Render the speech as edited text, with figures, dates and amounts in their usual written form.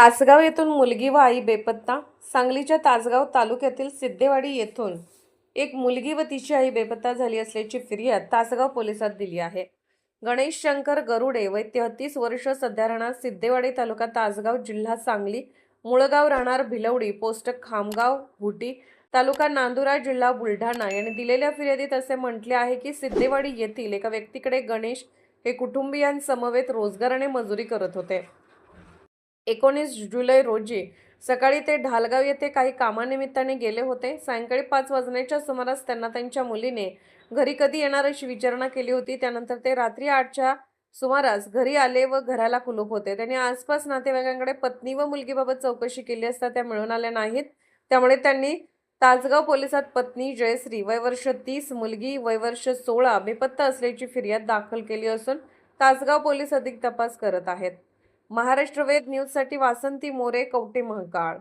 तासगाव येथून मुलगी व आई बेपत्ता. सांगलीच्या तासगाव तालुक्यातील सिद्धेवाडी येथून एक मुलगी व तिची आई बेपत्ता झाली असल्याची फिर्याद तासगाव पोलिसात दिली आहे. गणेश शंकर गरुडे वय 33 वर्ष, सध्या राहणार सिद्धेवाडी, तालुका तासगाव, जिल्हा सांगली, मूळगाव राहणार भिलवडी, पोस्ट खामगाव भुटी, तालुका नांदुरा, जिल्हा बुलढाणा यांनी दिलेल्या फिर्यादीत असे म्हटले आहे की सिद्धेवाडी येथील एका व्यक्तीकडे गणेश हे कुटुंबियांसमवेत रोजगार आणि मजुरी करत होते. 19 जुलै रोजी सकाळी ते ढालगाव येथे काही कामानिमित्ताने गेले होते. सायंकाळी 5 वाजण्याच्या सुमारास त्यांना त्यांच्या मुलीने घरी कधी येणार अशी विचारणा केली होती. त्यानंतर ते रात्री 8च्या सुमारास घरी आले व घराला कुलूप होते. त्यांनी आसपास नातेवाईकांकडे पत्नी व मुलगीबाबत चौकशी केली असता त्या मिळून आल्या नाहीत. त्यामुळे त्यांनी तासगाव पोलिसात पत्नी जयश्री वय वर्ष 30, मुलगी वय वर्ष 16 बेपत्ता असल्याची फिर्याद दाखल केली असून तासगाव पोलीस अधिक तपास करत आहेत. महाराष्ट्र वेद न्यूजसाठी वासंती मोरे, कवठे महांकाळ.